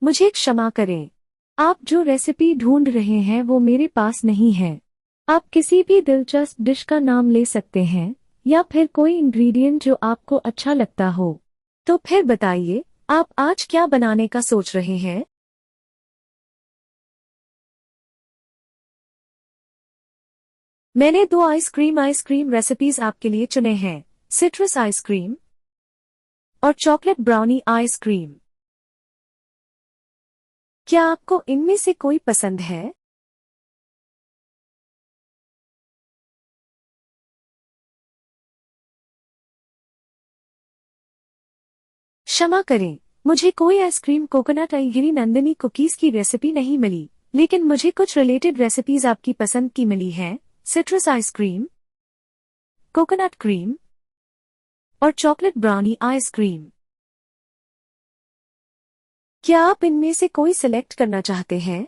मुझे क्षमा करें। आप जो रेसिपी ढूंढ रहे हैं वो मेरे पास नहीं है। आप किसी भी दिलचस्प डिश का नाम ले सकते हैं या फिर कोई इंग्रेडिएंट जो आपको अच्छा लगता हो। तो फिर बताइए, आप आज क्या बनाने का सोच रहे हैं? मैंने दो आइसक्रीम रेसिपीज आपके लिए चुने हैं। सिट्रस आइसक्रीम और चॉकलेट ब्राउनी आइसक्रीम। क्या आपको इनमें से कोई पसंद है? क्षमा करें, मुझे कोई आइसक्रीम कोकोनट गिरी नंदिनी कुकीज की रेसिपी नहीं मिली, लेकिन मुझे कुछ रिलेटेड रेसिपीज आपकी पसंद की मिली हैं। सिट्रस आइसक्रीम, कोकोनट क्रीम और चॉकलेट ब्राउनी आइसक्रीम। क्या आप इनमें से कोई सिलेक्ट करना चाहते हैं?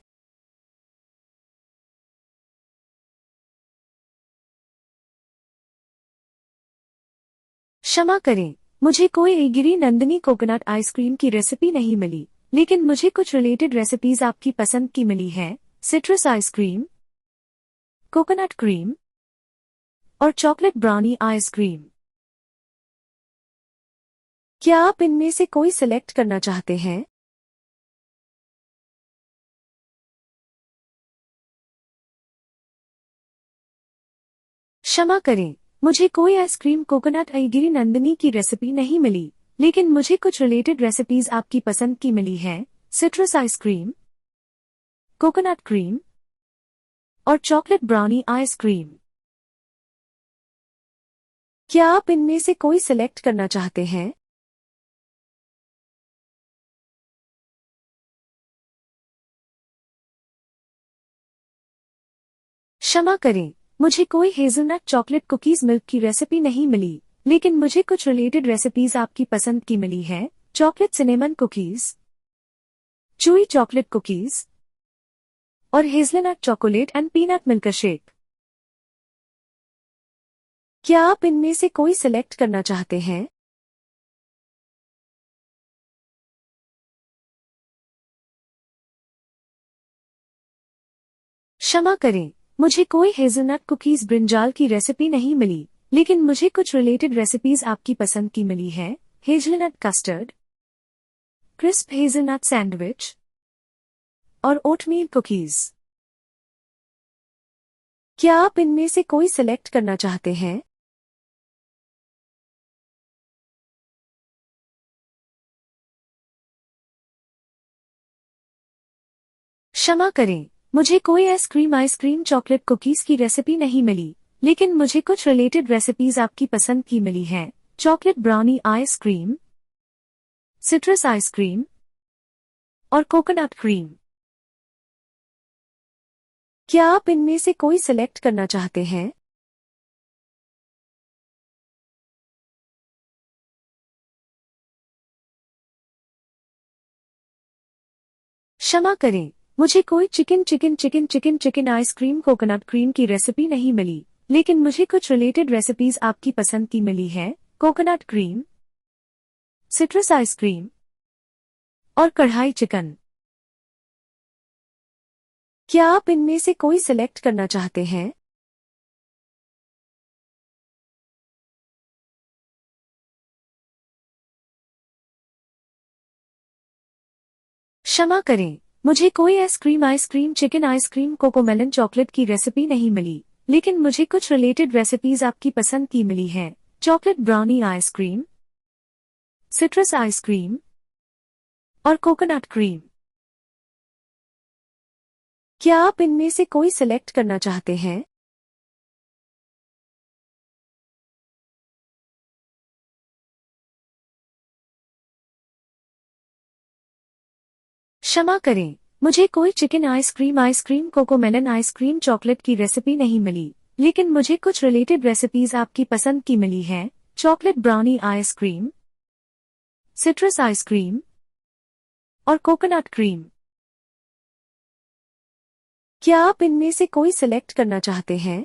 क्षमा करें, मुझे कोई गिरी नंदिनी कोकोनट आइसक्रीम की रेसिपी नहीं मिली, लेकिन मुझे कुछ रिलेटेड रेसिपीज आपकी पसंद की मिली हैं। सिट्रस आइसक्रीम, कोकोनट क्रीम और चॉकलेट ब्राउनी आइसक्रीम। क्या आप इनमें से कोई सिलेक्ट करना चाहते हैं? क्षमा करें, मुझे कोई आइसक्रीम कोकोनट गिरी नंदिनी की रेसिपी नहीं मिली, लेकिन मुझे कुछ रिलेटेड रेसिपीज आपकी पसंद की मिली हैं। सिट्रस आइसक्रीम, कोकोनट क्रीम और चॉकलेट ब्राउनी आइसक्रीम। क्या आप इनमें से कोई सिलेक्ट करना चाहते हैं? क्षमा करें, मुझे कोई हेज़लनट चॉकलेट कुकीज मिल्क की रेसिपी नहीं मिली, लेकिन मुझे कुछ रिलेटेड रेसिपीज आपकी पसंद की मिली हैं। Chocolate cinnamon cookies, chewy chocolate cookies और hazelnut chocolate and peanut milkshake. क्या आप इनमें से कोई सिलेक्ट करना चाहते हैं? क्षमा करें, मुझे कोई हेज़लनट कुकीज ब्रिंजाल की रेसिपी नहीं मिली, लेकिन मुझे कुछ रिलेटेड रेसिपीज आपकी पसंद की मिली हैं। Hazelnut custard, crisp hazelnut sandwich और ओटमील कुकीज। क्या आप इनमें से कोई सिलेक्ट करना चाहते हैं? क्षमा करें, मुझे कोई आइसक्रीम चॉकलेट कुकीज की रेसिपी नहीं मिली, लेकिन मुझे कुछ रिलेटेड रेसिपीज आपकी पसंद की मिली हैं। Chocolate brownie ice cream, citrus ice cream और कोकोनट क्रीम। क्या आप इनमें से कोई सिलेक्ट करना चाहते हैं? क्षमा करें, मुझे कोई चिकन आइसक्रीम कोकोनट क्रीम की रेसिपी नहीं मिली, लेकिन मुझे कुछ रिलेटेड रेसिपीज आपकी पसंद की मिली हैं। कोकोनट क्रीम, सिट्रस आइसक्रीम और कढ़ाई चिकन। क्या आप इनमें से कोई सिलेक्ट करना चाहते हैं? क्षमा करें, मुझे कोई आइसक्रीम कोकोमेलन चॉकलेट की रेसिपी नहीं मिली, लेकिन मुझे कुछ रिलेटेड रेसिपीज आपकी पसंद की मिली हैं। Chocolate brownie ice cream, citrus ice cream और कोकोनट क्रीम। क्या आप इनमें से कोई सिलेक्ट करना चाहते हैं? क्षमा करें, मुझे कोई आइसक्रीम कोकोमेलन आइसक्रीम चॉकलेट की रेसिपी नहीं मिली, लेकिन मुझे कुछ रिलेटेड रेसिपीज आपकी पसंद की मिली हैं। Chocolate brownie ice cream, citrus ice cream और कोकोनट क्रीम। क्या आप इनमें से कोई सिलेक्ट करना चाहते हैं?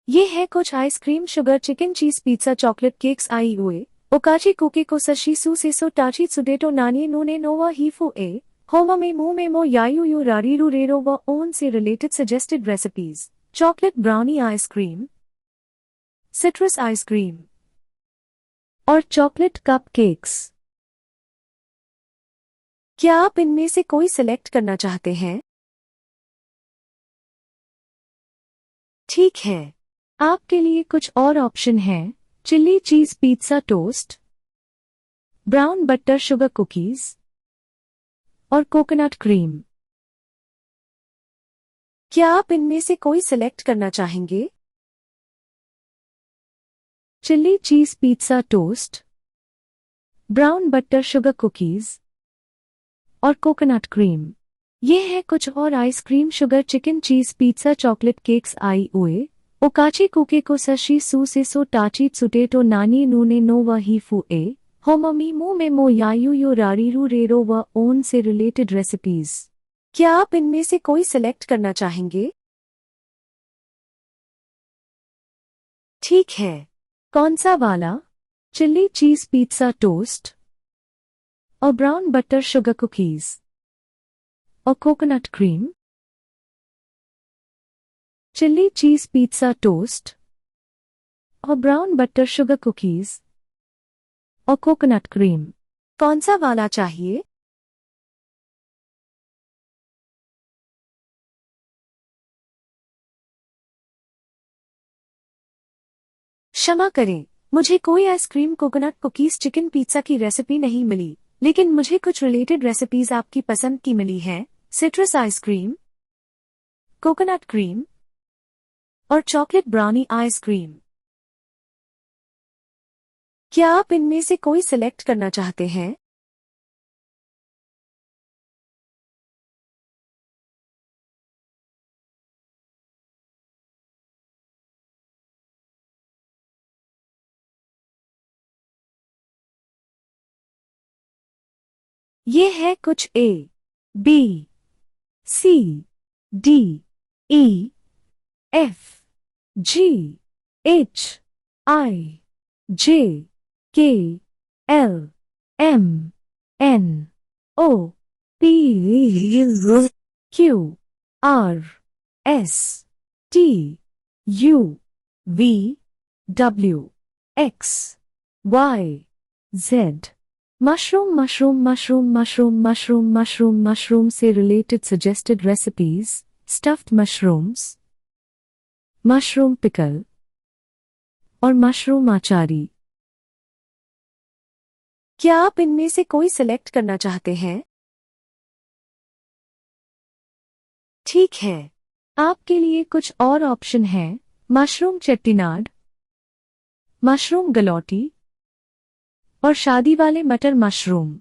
ये है कुछ आइसक्रीम, शुगर, चिकन, चीज, पिज्जा, चॉकलेट, केक्स, आई हुए ओकाची, कुकी को सशी, सू सेसो, टाची, सुडेटो, नानी, नूने, नोवा, हीफू, ए होमा में मू में मो, यायू यू, रारीरू, रेरो व ओन से related suggested recipes. Chocolate brownie ice cream, citrus ice cream और चॉकलेट कप केक्स। क्या आप इनमें से कोई सिलेक्ट करना चाहते हैं? ठीक है, आपके लिए कुछ और ऑप्शन हैं। चिल्ली चीज pizza toast, brown butter sugar cookies और कोकोनट क्रीम। क्या आप इनमें से कोई सिलेक्ट करना चाहेंगे? चिल्ली चीज pizza toast, brown butter sugar cookies और कोकोनट क्रीम। ये है कुछ और आइसक्रीम, शुगर, चिकन, चीज, पिज्जा, चॉकलेट, केक्स, आई उए ओकाची, कुके को सशी, सू सेसो, टाची, सुटेटो, नानी, नूने, नो व हीफू, ए होममी, मू में मो, यायू यू, रारीरू, रेरो व ओन से रिलेटेड रेसिपीज। क्या आप इनमें से कोई सिलेक्ट करना चाहेंगे? ठीक है, कौन सा वाला? चिल्ली चीज पिज्जा टोस्ट और ब्राउन बटर शुगर कुकीज और कोकोनट क्रीम। चिल्ली चीज पिज्जा टोस्ट और ब्राउन बटर शुगर कुकीज और कोकोनट क्रीम। कौन सा वाला चाहिए? क्षमा करें, मुझे कोई ice cream, coconut cookies, chicken pizza की रेसिपी नहीं मिली, लेकिन मुझे कुछ रिलेटेड रेसिपीज आपकी पसंद की मिली हैं। सिट्रस आइसक्रीम, कोकोनट क्रीम और चॉकलेट ब्राउनी आइसक्रीम। क्या आप इनमें से कोई सिलेक्ट करना चाहते हैं? ये है कुछ A, B, C, D, E, F, G, H, I, J, K, L, M, N, O, P, Q, R, S, T, U, V, W, X, Y, Z. Mushroom, mushroom, mushroom, mushroom, mushroom, mushroom, mushroom से related suggested recipes. Stuffed mushrooms, mushroom pickle और mushroom अचारी। क्या आप इनमें से कोई select करना चाहते हैं? ठीक है, आपके लिए कुछ और ऑप्शन हैं। मशरूम चेट्टिनाड, मशरूम गलौटी और शादी वाले मटर मशरूम।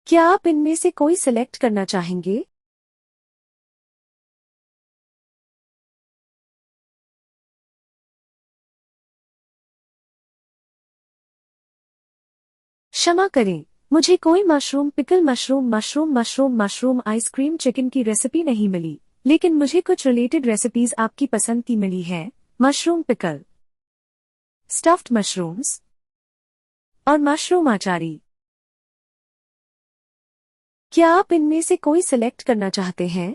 क्या आप इनमें से कोई सिलेक्ट करना चाहेंगे? क्षमा करें, मुझे कोई mushroom pickle, mushroom, mushroom, mushroom, mushroom ice cream, chicken की रेसिपी नहीं मिली, लेकिन मुझे कुछ रिलेटेड रेसिपीज आपकी पसंद की मिली हैं। मशरूम पिकल, स्टफ्ड मशरूम्स और मशरूम अचारी। क्या आप इनमें से कोई सिलेक्ट करना चाहते हैं?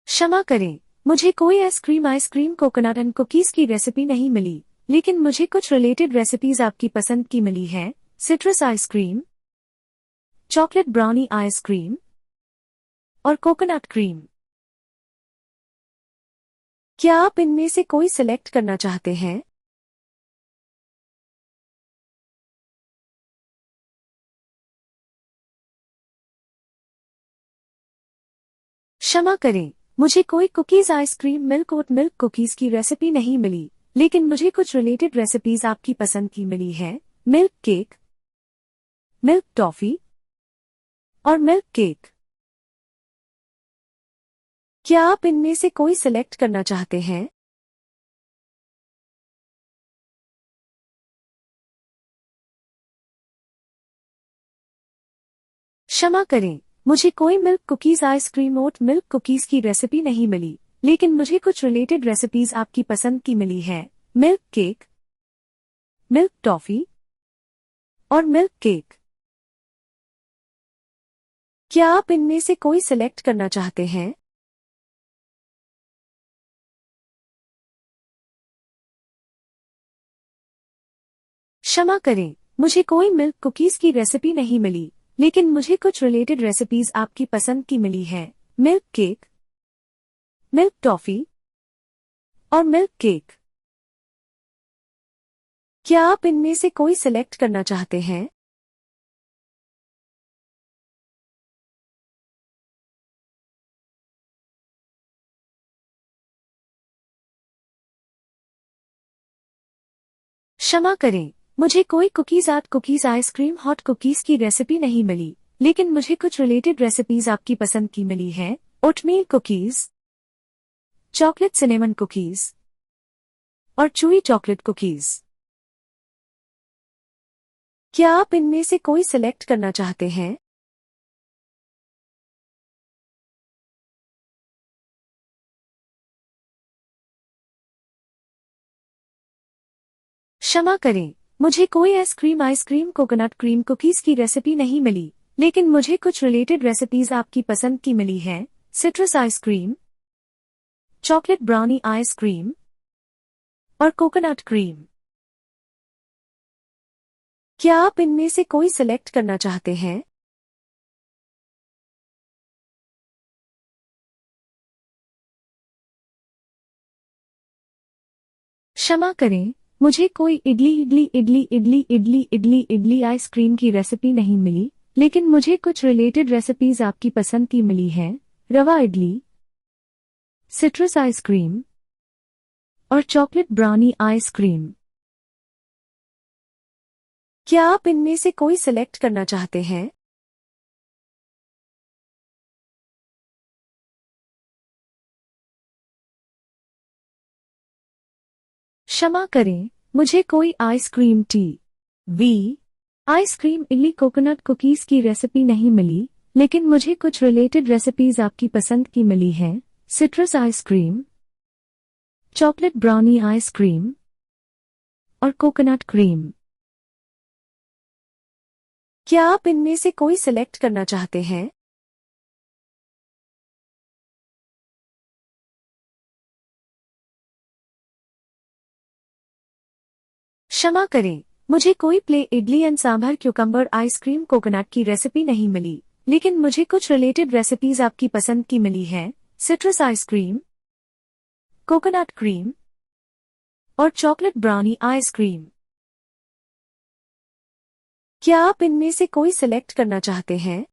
क्षमा करें, मुझे कोई आइसक्रीम, कोकोनट एंड कुकीज की रेसिपी नहीं मिली, लेकिन मुझे कुछ रिलेटेड रेसिपीज आपकी पसंद की मिली हैं। Citrus ice cream, chocolate brownie ice cream और कोकोनट क्रीम। क्या आप इनमें से कोई सिलेक्ट करना चाहते हैं? क्षमा करें, मुझे कोई cookies, ice cream, milk oat milk cookies की रेसिपी नहीं मिली, लेकिन मुझे कुछ रिलेटेड रेसिपीज आपकी पसंद की मिली हैं। मिल्क केक, मिल्क टॉफी और मिल्क केक। क्या आप इनमें से कोई सिलेक्ट करना चाहते हैं? क्षमा करें, मुझे कोई milk cookies ice cream oat milk cookies की रेसिपी नहीं मिली, लेकिन मुझे कुछ रिलेटेड रेसिपीज आपकी पसंद की मिली है। मिल्क केक, मिल्क टॉफी और मिल्क केक। क्या आप इनमें से कोई सिलेक्ट करना चाहते हैं? क्षमा करें, मुझे कोई मिल्क कुकीज की रेसिपी नहीं मिली, लेकिन मुझे कुछ रिलेटेड रेसिपीज आपकी पसंद की मिली है। मिल्क केक, मिल्क टॉफी और मिल्क केक। क्या आप इनमें से कोई सिलेक्ट करना चाहते हैं? क्षमा करें, मुझे कोई cookies art cookies ice cream hot cookies की रेसिपी नहीं मिली, लेकिन मुझे कुछ रिलेटेड रेसिपीज आपकी पसंद की मिली है। Oatmeal cookies, chocolate cinnamon cookies और चूई चॉकलेट कुकीज। क्या आप इनमें से कोई सिलेक्ट करना चाहते हैं? क्षमा करें, मुझे कोई आइसक्रीम कोकोनट क्रीम कुकीज की रेसिपी नहीं मिली, लेकिन मुझे कुछ रिलेटेड रेसिपीज आपकी पसंद की मिली है। Citrus ice cream, chocolate brownie ice cream और कोकोनट क्रीम। क्या आप इनमें से कोई सिलेक्ट करना चाहते हैं? क्षमा करें, मुझे कोई इडली इडली इडली इडली इडली इडली इडली आइसक्रीम की रेसिपी नहीं मिली, लेकिन मुझे कुछ रिलेटेड रेसिपीज आपकी पसंद की मिली है। रवा इडली, सिट्रस आइसक्रीम और चॉकलेट ब्राउनी आइसक्रीम। क्या आप इनमें से कोई सिलेक्ट करना चाहते हैं? क्षमा करें, मुझे कोई ice cream T V ice cream idli coconut cookies की रेसिपी नहीं मिली, लेकिन मुझे कुछ रिलेटेड रेसिपीज आपकी पसंद की मिली है। Citrus ice cream, chocolate brownie ice cream और कोकोनट क्रीम। क्या आप इनमें से कोई सिलेक्ट करना चाहते हैं? क्षमा करें, मुझे कोई play idli and sambar cucumber ice cream coconut की रेसिपी नहीं मिली, लेकिन मुझे कुछ रिलेटेड रेसिपीज आपकी पसंद की मिली है। सिट्रस आइसक्रीम, कोकोनट क्रीम और चॉकलेट ब्राउनी आइसक्रीम। क्या आप इनमें से कोई सिलेक्ट करना चाहते हैं?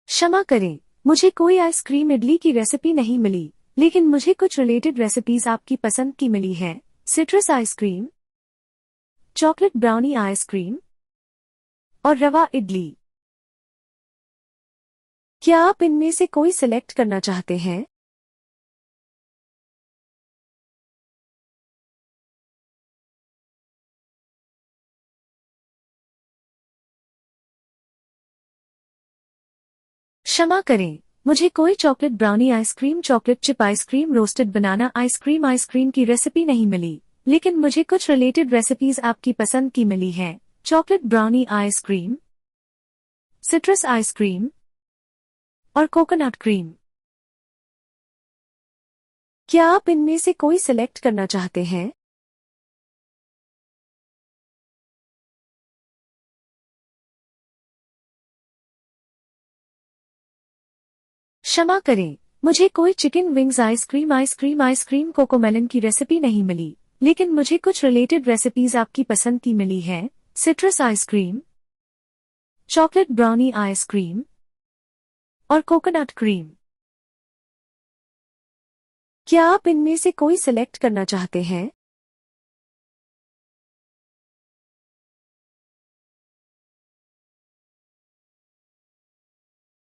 क्षमा करें, मुझे कोई आइसक्रीम इडली की रेसिपी नहीं मिली, लेकिन मुझे कुछ रिलेटेड रेसिपीज आपकी पसंद की मिली है। Citrus ice cream, chocolate brownie ice cream और रवा इडली। क्या आप इनमें से कोई सिलेक्ट करना चाहते हैं? क्षमा करें, मुझे कोई chocolate brownie ice cream chocolate chip ice cream roasted banana ice cream की रेसिपी नहीं मिली, लेकिन मुझे कुछ रिलेटेड रेसिपीज आपकी पसंद की मिली है। Chocolate brownie ice cream, citrus ice cream और कोकोनट क्रीम। क्या आप इनमें से कोई सिलेक्ट करना चाहते हैं? क्षमा करें, मुझे कोई चिकन विंग्स आइसक्रीम कोकोमेलन की रेसिपी नहीं मिली, लेकिन मुझे कुछ रिलेटेड रेसिपीज आपकी पसंद की मिली है। Citrus ice cream, chocolate brownie ice cream और कोकोनट क्रीम। क्या आप इनमें से कोई सिलेक्ट करना चाहते हैं?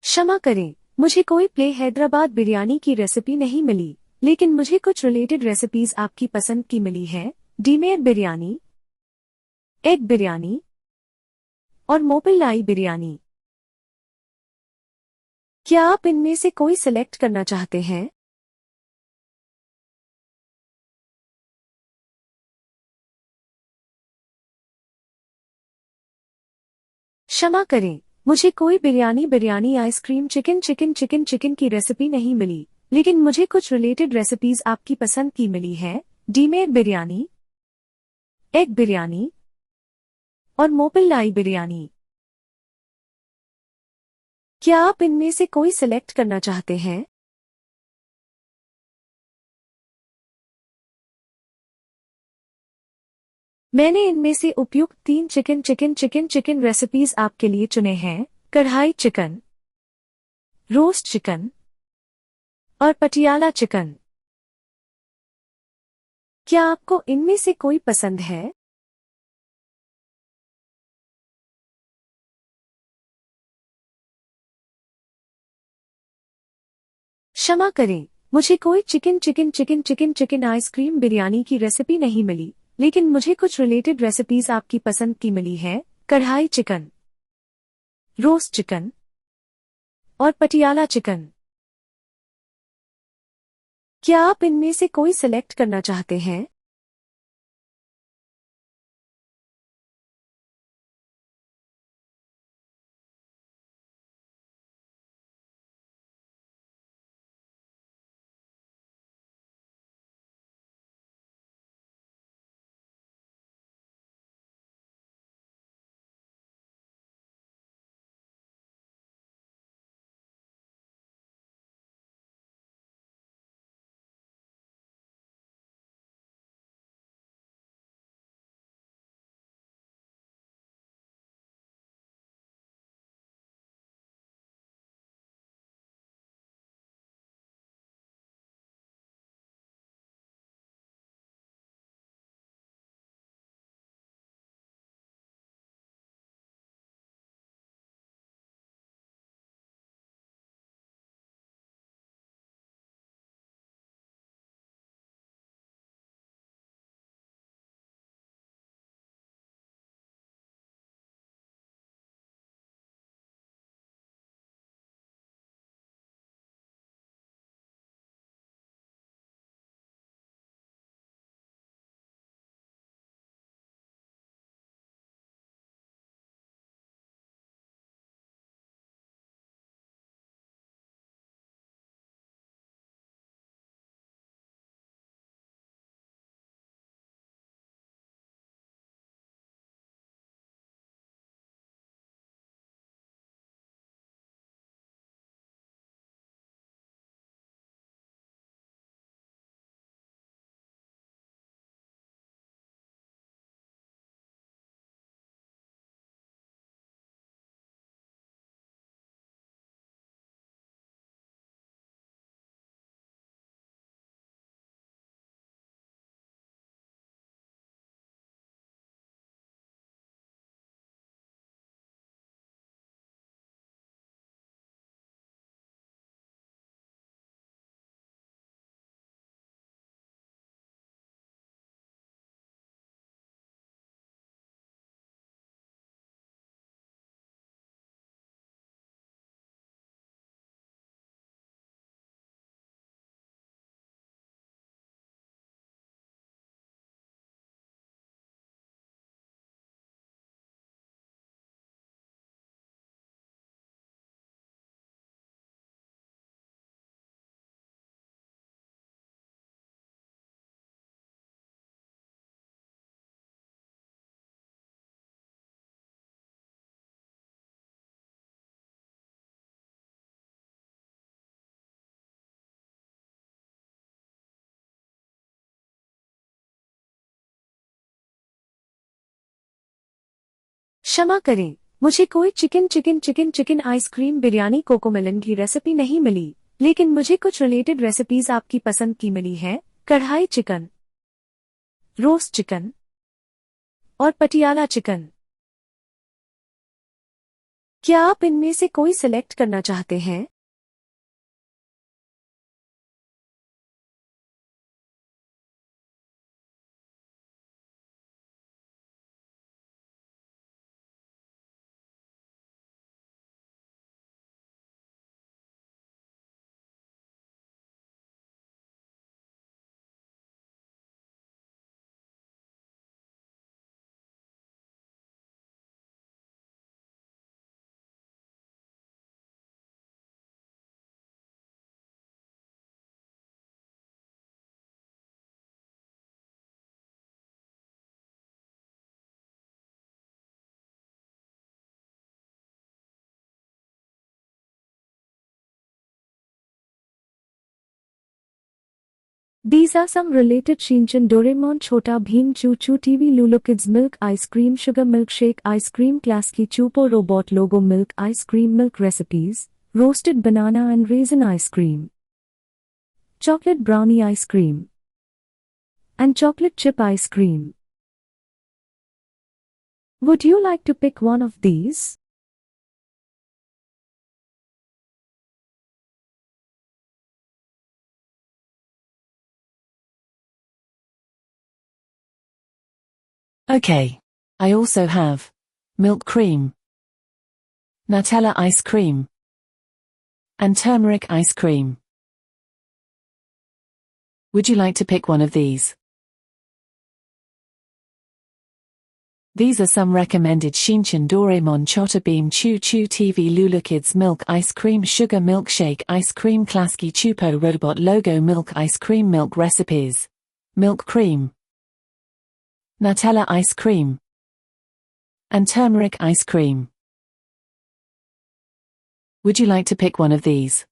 क्षमा करें, मुझे कोई प्ले हैदराबाद बिरयानी की रेसिपी नहीं मिली, लेकिन मुझे कुछ रिलेटेड रेसिपीज आपकी पसंद की मिली है। डीमेयर बिरयानी, एग बिरयानी और मोपिलाई बिरयानी। क्या आप इनमें से कोई सिलेक्ट करना चाहते हैं? क्षमा करें, मुझे कोई biryani biryani ice cream chicken chicken chicken chicken की रेसिपी नहीं मिली, लेकिन मुझे कुछ रिलेटेड रेसिपीज आपकी पसंद की मिली है। डीमेयर बिरयानी, एग बिरयानी और मोपिलाई बिरयानी। क्या आप इनमें से कोई सिलेक्ट करना चाहते हैं? मैंने इनमें से उपयुक्त 3 chicken chicken chicken chicken recipes आपके लिए चुने हैं। कढ़ाई चिकन, रोस्ट चिकन और पटियाला चिकन। क्या आपको इनमें से कोई पसंद है? क्षमा करें, मुझे कोई chicken chicken chicken chicken chicken ice cream biryani की रेसिपी नहीं मिली, लेकिन मुझे कुछ रिलेटेड रेसिपीज आपकी पसंद की मिली है। कढ़ाई चिकन, रोस्ट चिकन और पटियाला चिकन। क्या आप इनमें से कोई सिलेक्ट करना चाहते हैं? क्षमा करें, मुझे कोई chicken chicken chicken chicken ice cream biryani CoComelon की रेसिपी नहीं मिली, लेकिन मुझे कुछ रिलेटेड रेसिपीज आपकी पसंद की मिली है। कढ़ाई चिकन, रोस्ट चिकन और पटियाला चिकन। क्या आप इनमें से कोई सिलेक्ट करना चाहते हैं? These are some related Shinchan, Doraemon, Chhota Bheem, Choo Choo TV, Lulu Kids, Milk Ice Cream, Sugar Milkshake Ice Cream, Klasky, Chupo Robot Logo, Milk Ice Cream, Milk Recipes, Roasted Banana and Raisin Ice Cream, Chocolate Brownie Ice Cream, and Chocolate Chip Ice Cream. Would you like to pick one of these? Okay. I also have milk cream, Nutella ice cream, and turmeric ice cream. Would you like to pick one of these? These are some recommended Shinchan, Doraemon, Chhota Bheem, Choo Choo TV, Lulu Kids, Milk Ice Cream, Sugar Milkshake Ice Cream, Klasky, Chupo Robot Logo, Milk Ice Cream, Milk Recipes, Milk Cream, Nutella Ice Cream, and Turmeric Ice Cream. Would you like to pick one of these?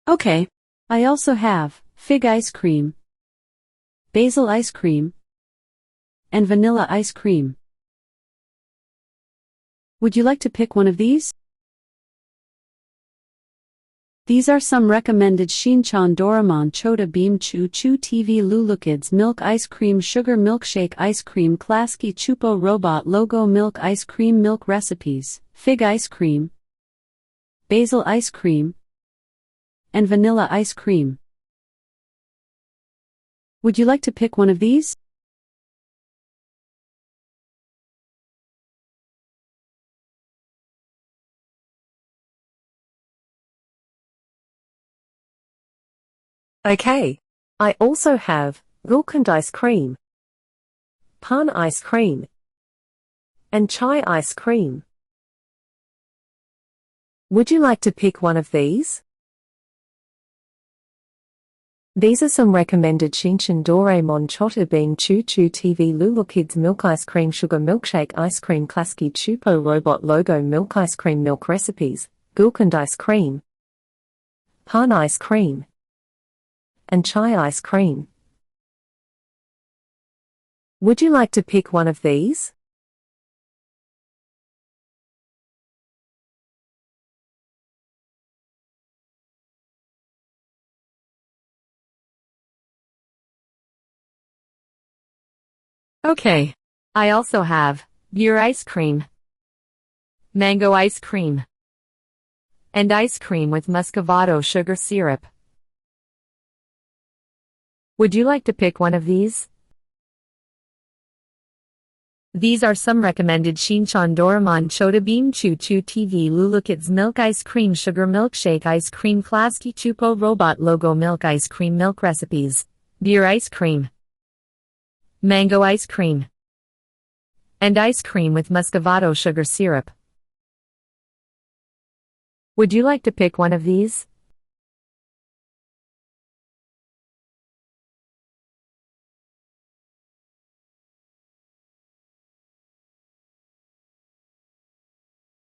Okay. I also have fig ice cream, basil ice cream, and vanilla ice cream. Would you like to pick one of these? These are some recommended Shinchan, Doraemon, Chhota Bheem, Choo Choo TV, Lulu Kids, Milk Ice Cream, Sugar Milkshake Ice Cream, Klasky, Chupo Robot Logo, Milk Ice Cream, Milk Recipes, Fig Ice Cream, Basil Ice Cream, and Vanilla Ice Cream. Would you like to pick one of these? Okay. I also have Gulkand ice cream, Pan ice cream, and Chai ice cream. Would you like to pick one of these? These are some recommended Shinchan, Doraemon, Chhota Bheem, Choo Choo TV, Lulu Kids, Milk Ice Cream, Sugar Milkshake Ice Cream, Klasky, Chupo Robot Logo, Milk Ice Cream, Milk Recipes, Gulkand ice cream, Pan ice cream, and Chai ice cream. Would you like to pick one of these? Okay. I also have beer ice cream, mango ice cream, and ice cream with muscovado sugar syrup. Would you like to pick one of these? These are some recommended Shinchan, Doraemon, Chhota Bheem, Choo Choo TV, Lulu Kids, Milk Ice Cream, Sugar Milkshake Ice Cream, Klasky, Chupo Robot Logo, Milk Ice Cream, Milk Recipes, beer ice cream, mango ice cream, and ice cream with muscovado sugar syrup. Would you like to pick one of these?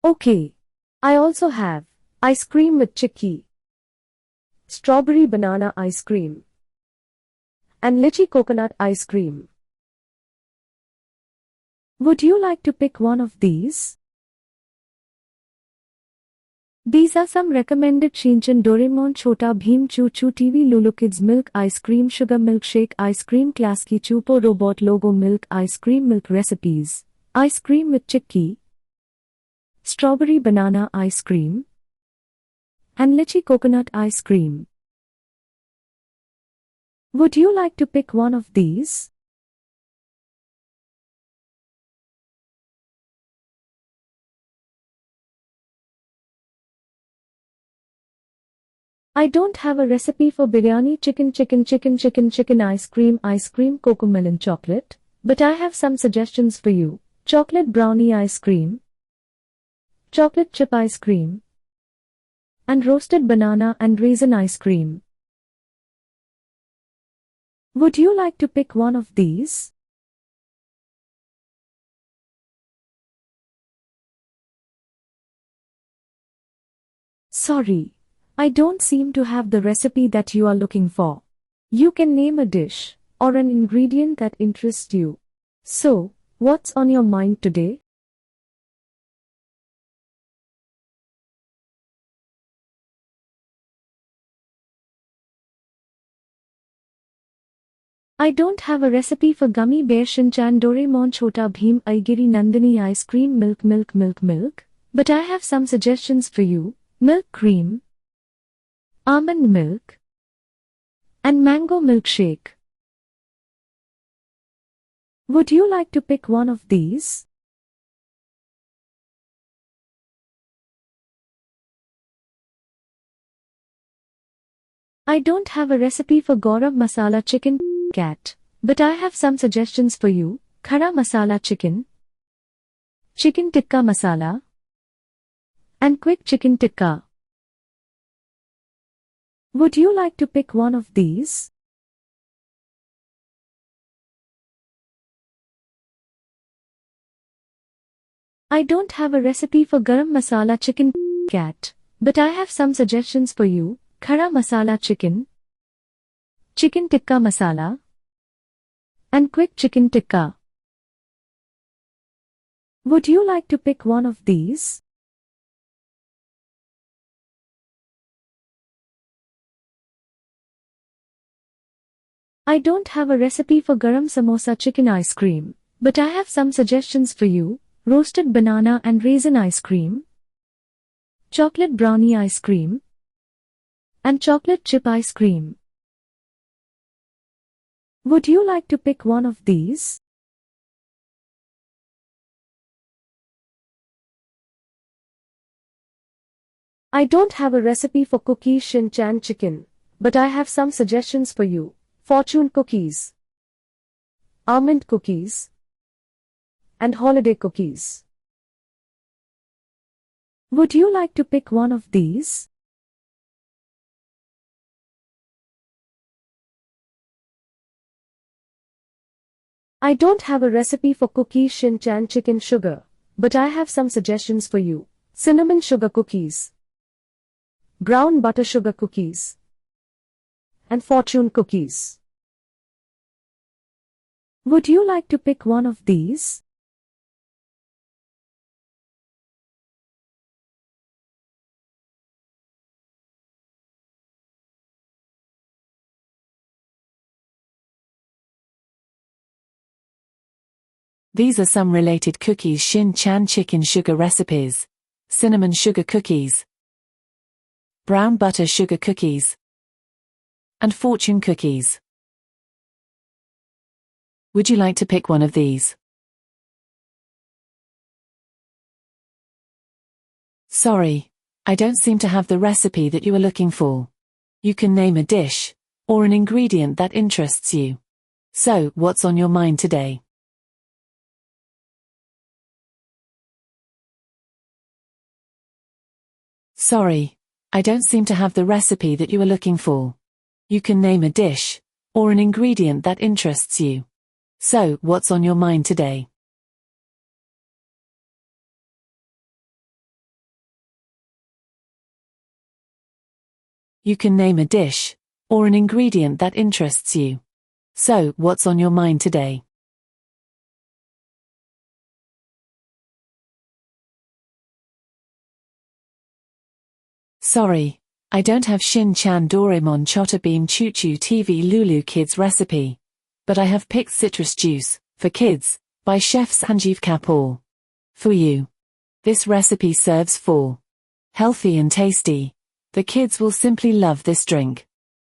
Okay. I also have ice cream with chicky, strawberry banana ice cream, and lychee coconut ice cream. Would you like to pick one of these? These are some recommended Shinchan, Doraemon, Chhota Bheem, Choo Choo TV, Lulu Kids, Milk Ice Cream, Sugar Milkshake Ice Cream, Klasky, Chupo Robot Logo, Milk Ice Cream, Milk Recipes, ice cream with chicky, strawberry banana ice cream, and lychee coconut ice cream. Would you like to pick one of these? I don't have a recipe for biryani chicken ice cream cocomelon chocolate, but I have some suggestions for you. Chocolate brownie ice cream, chocolate chip ice cream, and roasted banana and raisin ice cream. Would you like to pick one of these? Sorry, I don't seem to have the recipe that you are looking for. You can name a dish or an ingredient that interests you. So, what's on your mind today? I don't have a recipe for Gummy Bear Shinchan Doraemon Chota Bheem Aigiri Nandini ice cream milk, but I have some suggestions for you. Milk cream, almond milk, and mango milkshake. Would you like to pick one of these? I don't have a recipe for Gaurav Masala Chicken Cat, but I have some suggestions for you. Khara Masala Chicken, Chicken Tikka Masala, and Quick Chicken Tikka. Would you like to pick one of these? I don't have a recipe for Garam Masala Chicken Cat, but I have some suggestions for you. Khara Masala Chicken, Chicken Tikka Masala, and Quick Chicken Tikka. Would you like to pick one of these? I don't have a recipe for Garam Samosa Chicken Ice Cream, but I have some suggestions for you. Roasted banana and raisin ice cream, chocolate brownie ice cream, and chocolate chip ice cream. Would you like to pick one of these? I don't have a recipe for cookies Shinchan chicken, but I have some suggestions for you. Fortune cookies, almond cookies, and holiday cookies. Would you like to pick one of these? I don't have a recipe for cookies Shinchan chicken sugar, but I have some suggestions for you. Cinnamon sugar cookies, brown butter sugar cookies, and fortune cookies. Would you like to pick one of these? These are some related cookies Shin-chan chicken sugar recipes. Cinnamon sugar cookies, brown butter sugar cookies, and fortune cookies. Would you like to pick one of these? Sorry, I don't seem to have the recipe that you are looking for. You can name a dish or an ingredient that interests you. So, what's on your mind today? Sorry, I don't seem to have the recipe that you are looking for. You can name a dish or an ingredient that interests you. So, what's on your mind today? You can name a dish or an ingredient that interests you. So, what's on your mind today? Sorry, I don't have Shin-chan Doraemon Chota Beam Choo Choo TV Lulu Kids recipe. But I have picked Citrus Juice for Kids by Chef Sanjeev Kapoor for you. This recipe serves for healthy and tasty. The kids will simply love this drink.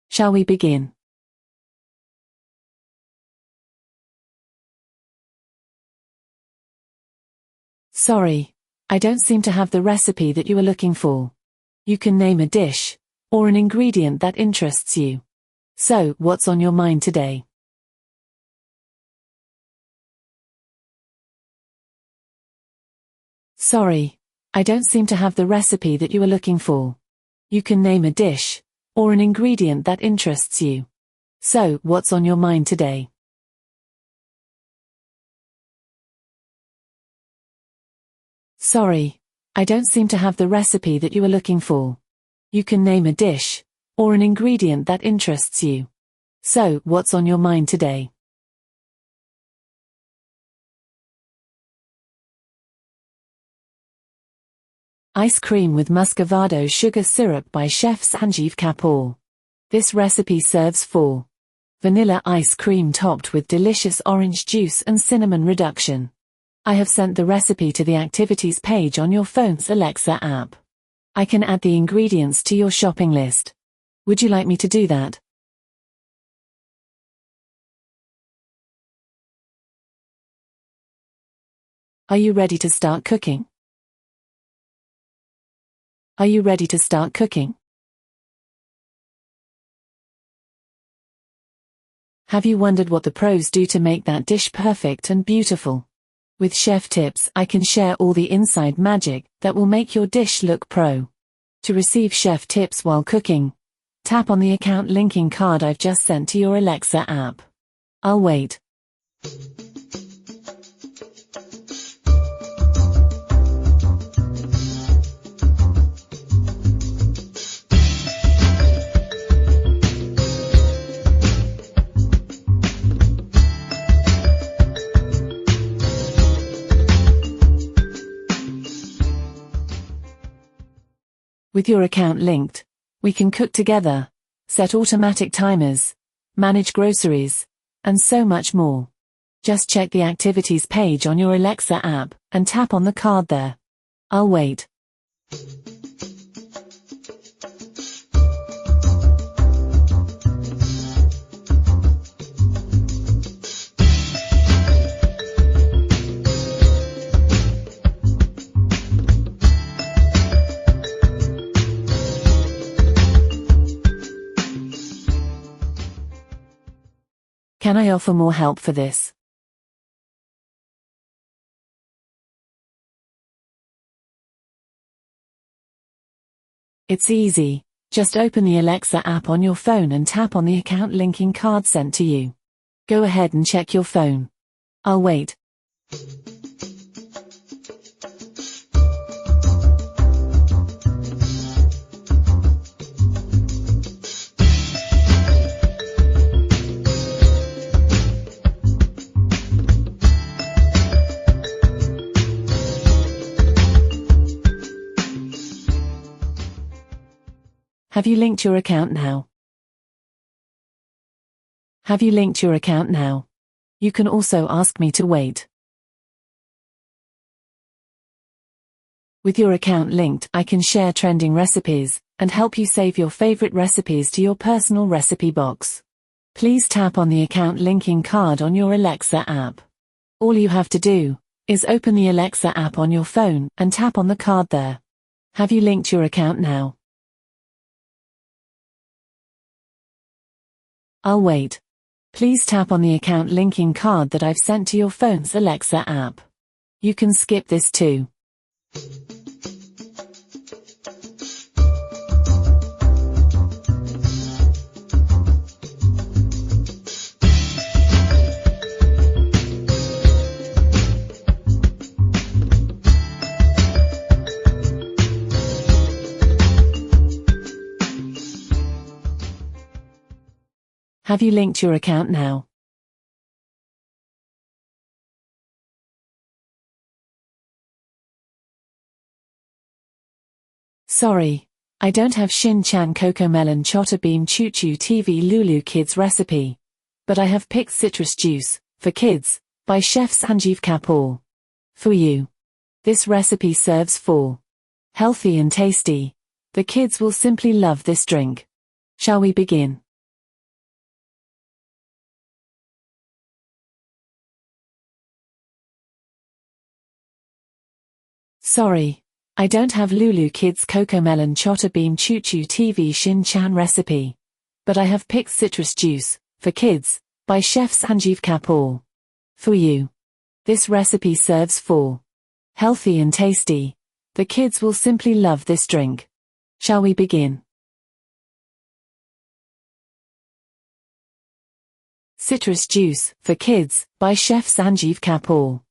Shall we begin? Sorry, I don't seem to have the recipe that you are looking for. You can name a dish or an ingredient that interests you. So, what's on your mind today? Sorry, I don't seem to have the recipe that you are looking for. You can name a dish or an ingredient that interests you. So, what's on your mind today? Sorry, I don't seem to have the recipe that you are looking for. You can name a dish or an ingredient that interests you. So, what's on your mind today? Ice cream with muscovado sugar syrup by Chef Sanjeev Kapoor. This recipe serves 4. Vanilla ice cream topped with delicious orange juice and cinnamon reduction. I have sent the recipe to the activities page on your phone's Alexa app. I can add the ingredients to your shopping list. Would you like me to do that? Are you ready to start cooking? Are you ready to start cooking? Have you wondered what the pros do to make that dish perfect and beautiful? With chef tips, I can share all the inside magic that will make your dish look pro. To receive chef tips while cooking, tap on the account linking card I've just sent to your Alexa app. I'll wait. With your account linked, we can cook together, set automatic timers, manage groceries, and so much more. Just check the activities page on your Alexa app and tap on the card there. I'll wait. Can I offer more help for this? It's easy. Just open the Alexa app on your phone and tap on the account linking card sent to you. Go ahead and check your phone. I'll wait. Have you linked your account now? Have you linked your account now? You can also ask me to wait. With your account linked, I can share trending recipes and help you save your favorite recipes to your personal recipe box. Please tap on the account linking card on your Alexa app. All you have to do is open the Alexa app on your phone and tap on the card there. Have you linked your account now? I'll wait. Please tap on the account linking card that I've sent to your phone's Alexa app. You can skip this too. Have you linked your account now? Sorry, I don't have Shin Chan Cocomelon Chota Beam Choo Choo TV Lulu Kids recipe, but I have picked Citrus Juice for Kids by Chef Sanjeev Kapoor. For you. This recipe serves 4. Healthy and tasty. The kids will simply love this drink. Shall we begin? Sorry, I don't have Lulu Kids Cocomelon Chota Beam Choo Choo TV Shin Chan recipe, but I have picked Citrus Juice for Kids by Chef Sanjeev Kapoor. For you. This recipe serves 4. Healthy and tasty. The kids will simply love this drink. Shall we begin? Citrus Juice for Kids by Chef Sanjeev Kapoor.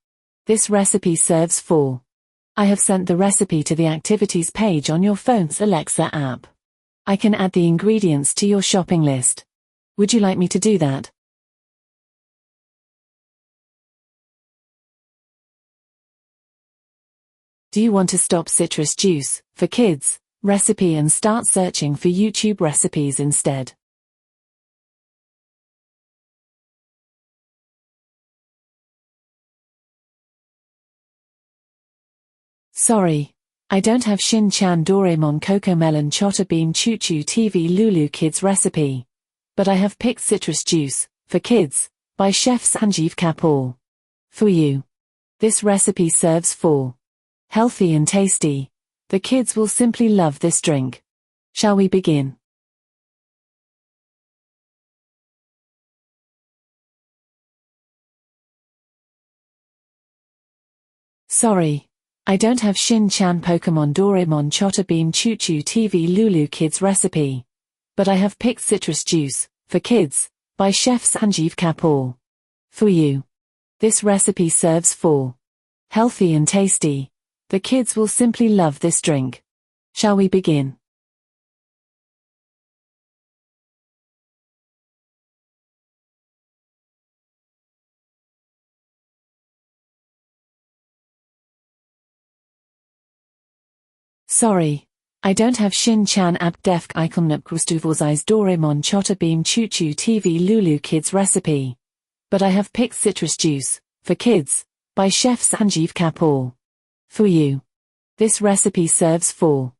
This recipe serves 4. I have sent the recipe to the activities page on your phone's Alexa app. I can add the ingredients to your shopping list. Would you like me to do that? Do you want to stop citrus juice for kids recipe and start searching for YouTube recipes instead? Sorry, I don't have Shin-chan Doraemon Cocomelon Chotta-Beam Choo Choo TV Lulu Kids recipe. But I have picked Citrus Juice for Kids by Chef Sanjeev Kapoor. For you. This recipe serves for healthy and tasty. The kids will simply love this drink. Shall we begin? Sorry, I don't have Shin-chan Pokemon Doraemon Chotta-Beam Choo Choo TV Lulu Kids recipe. But I have picked Citrus Juice for Kids by Chef Sanjeev Kapoor. For you. This recipe serves for healthy and tasty. The kids will simply love this drink. Shall we begin? Sorry, I don't have Shin-chan app Def Ikonnup Krustuvozai's Doraemon Chotta-Beam Choo Choo TV Lulu Kids recipe. But I have picked Citrus Juice for Kids by Chef Sanjeev Kapoor. For you. This recipe serves for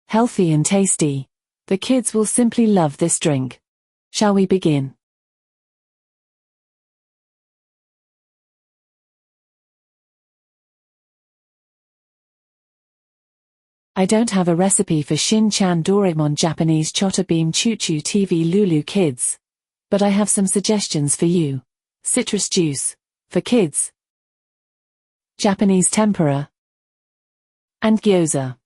healthy and tasty. The kids will simply love this drink. Shall we begin? I don't have a recipe for Shin-chan Doraemon Japanese Chotta-Beam Choo Choo TV Lulu Kids. But I have some suggestions for you. Citrus Juice for Kids, Japanese tempura, and gyoza.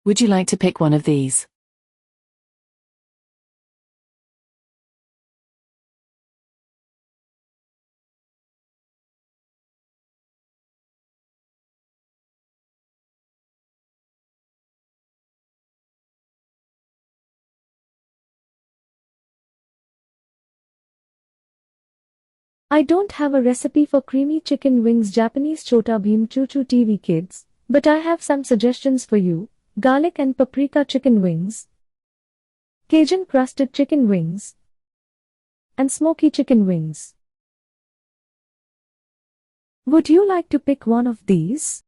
Would you like to pick one of these? I don't have a recipe for creamy chicken wings Japanese Chota Bheem Choo Choo TV Kids, but I have some suggestions for you. Garlic and paprika chicken wings, Cajun crusted chicken wings, and smoky chicken wings. Would you like to pick one of these?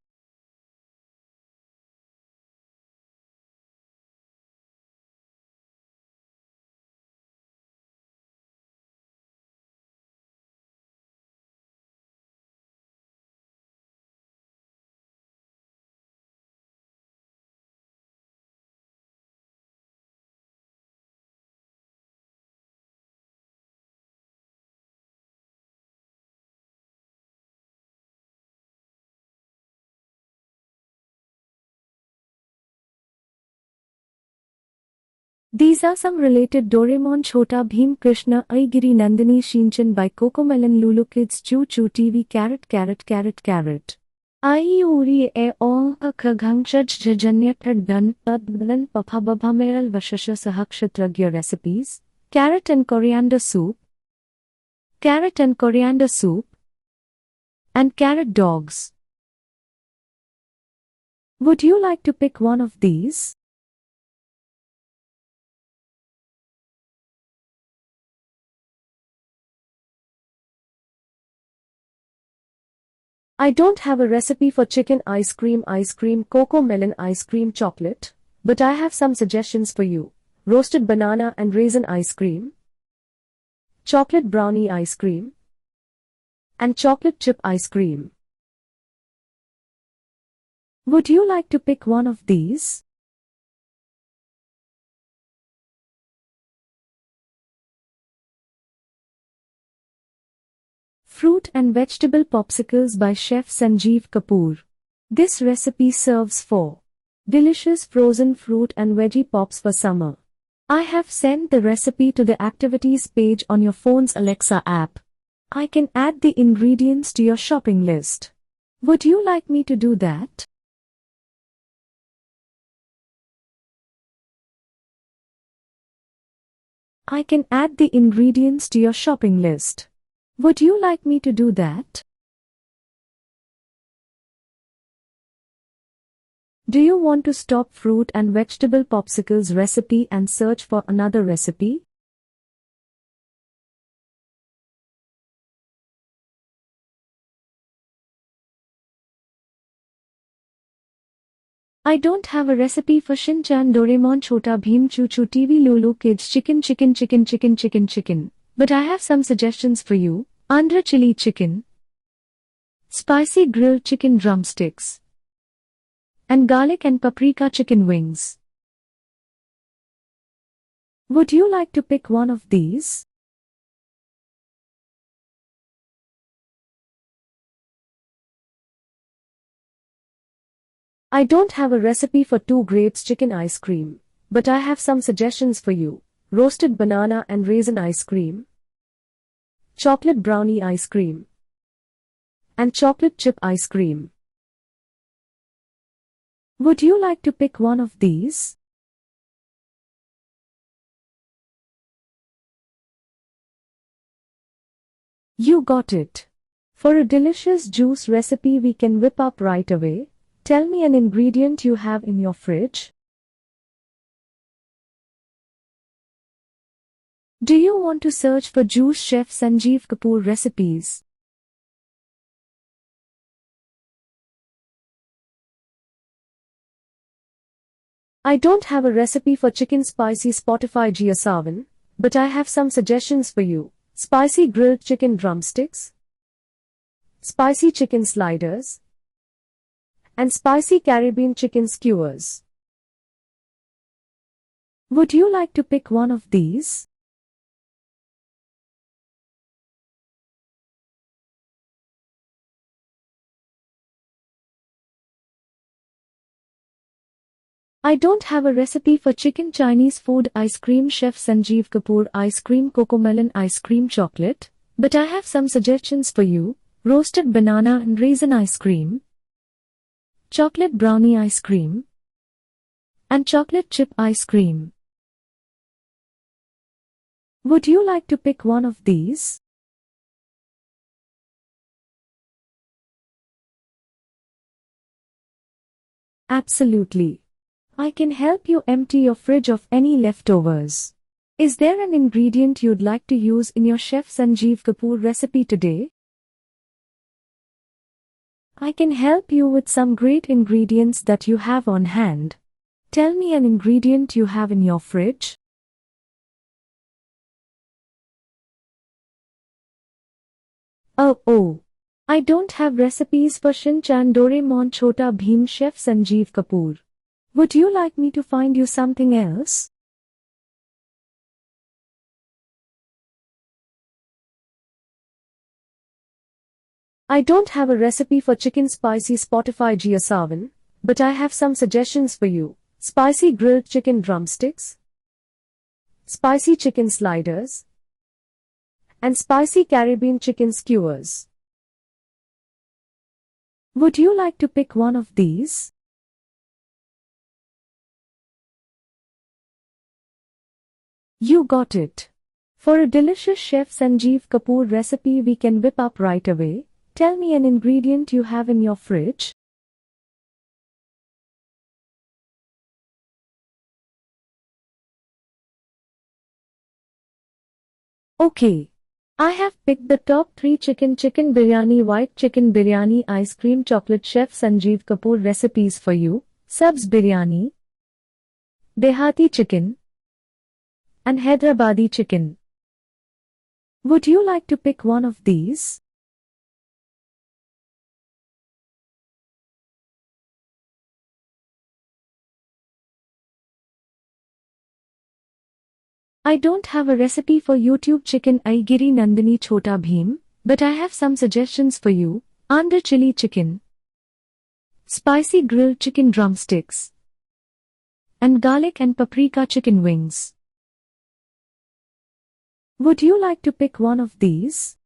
These are some related Doraemon Chota Bheem Krishna Aigiri Nandini Shinchan by Cocomelon Lulu Kids Choo Choo TV carrot. I uri e o khagangchaj jajanyat dun padlan paphababhameral vashasha sahakshatragya recipes, carrot and coriander soup, and carrot dogs. Would you like to pick one of these? I don't have a recipe for chicken ice cream, Cocomelon ice cream chocolate, but I have some suggestions for you. Roasted banana and raisin ice cream, chocolate brownie ice cream, and chocolate chip ice cream. Would you like to pick one of these? Fruit and Vegetable Popsicles by Chef Sanjeev Kapoor. This recipe serves for delicious frozen fruit and veggie pops for summer. I have sent the recipe to the activities page on your phone's Alexa app. I can add the ingredients to your shopping list. Would you like me to do that? I can add the ingredients to your shopping list. Would you like me to do that? Do you want to stop fruit and vegetable popsicles recipe and search for another recipe? I don't have a recipe for Shinchan, Doraemon, Chhota Bheem, Choo Choo TV, Lulu Kids, chicken, but I have some suggestions for you. Andhra chili chicken, spicy grilled chicken drumsticks, and garlic and paprika chicken wings. Would you like to pick one of these? I don't have a recipe for 2 grapes chicken ice cream, but I have some suggestions for you. Roasted banana and raisin ice cream, chocolate brownie ice cream, and chocolate chip ice cream. Would you like to pick one of these? You got it. For a delicious juice recipe we can whip up right away, tell me an ingredient you have in your fridge. Do you want to search for Juice Chef Sanjeev Kapoor recipes? I don't have a recipe for chicken spicy Spotify Gia Savan, but I have some suggestions for you. Spicy grilled chicken drumsticks, spicy chicken sliders, and spicy Caribbean chicken skewers. Would you like to pick one of these? I don't have a recipe for chicken Chinese food ice cream Chef Sanjeev Kapoor ice cream Cocomelon ice cream chocolate, but I have some suggestions for you. Roasted banana and raisin ice cream, chocolate brownie ice cream, and chocolate chip ice cream. Would you like to pick one of these? Absolutely. I can help you empty your fridge of any leftovers. Is there an ingredient you'd like to use in your Chef Sanjeev Kapoor recipe today? I can help you with some great ingredients that you have on hand. Tell me an ingredient you have in your fridge. Oh, I don't have recipes for Shinchan, Doraemon, Chhota Bheem, Chef Sanjeev Kapoor. Would you like me to find you something else? I don't have a recipe for chicken spicy Spotify Gia Savan, but I have some suggestions for you. Spicy grilled chicken drumsticks, spicy chicken sliders, and spicy Caribbean chicken skewers. Would you like to pick one of these? You got it. For a delicious Chef Sanjeev Kapoor recipe we can whip up right away, tell me an ingredient you have in your fridge. Okay. I have picked the top 3 chicken biryani, white chicken biryani, ice cream chocolate Chef Sanjeev Kapoor recipes for you. Sabz biryani, Dehati chicken, and Hyderabadi chicken. Would you like to pick one of these? I don't have a recipe for YouTube chicken Aigiri Nandini Chhota Bheem, but I have some suggestions for you. Andhra chili chicken, spicy grilled chicken drumsticks, and garlic and paprika chicken wings. Would you like to pick one of these?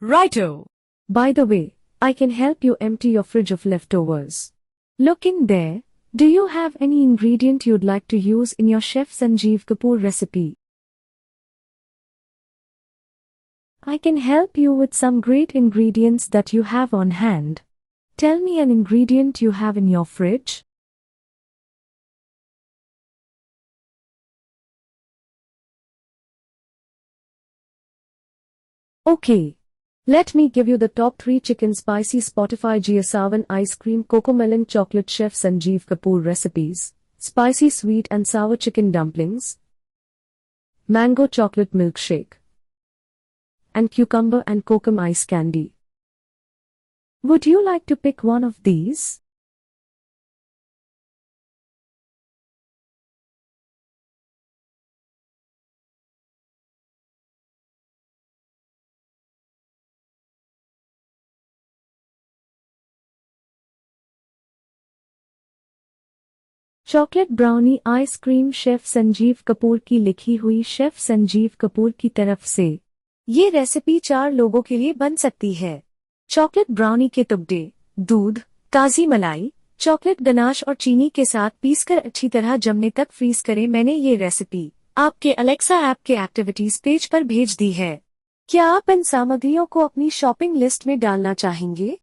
Righto. By the way, I can help you empty your fridge of leftovers. Look in there. Do you have any ingredient you'd like to use in your Chef Sanjeev Kapoor recipe? I can help you with some great ingredients that you have on hand. Tell me an ingredient you have in your fridge. Okay. Let me give you the top 3 chicken spicy Spotify Giasavan ice cream Cocomelon chocolate Chef Sanjeev Kapoor recipes. Spicy sweet and sour chicken dumplings, mango chocolate milkshake, and cucumber and kokum ice candy. Would you like to pick one of these? Chocolate brownie ice cream chef Sanjeev Kapoor की लिखी हुई chef Sanjeev Kapoor की तरफ से। ये recipe 4 लोगों के लिए बन सकती है। चॉकलेट ब्राउनी के टुकड़े, दूध, ताज़ी मलाई, चॉकलेट गनाश और चीनी के साथ पीसकर अच्छी तरह जमने तक फ्रीज करें। मैंने ये रेसिपी आपके अलेक्सा ऐप के एक्टिविटीज पेज पर भेज दी है। क्या आप इन सामग्रियों को अपनी शॉपिंग लिस्ट में डालना चाहेंगे?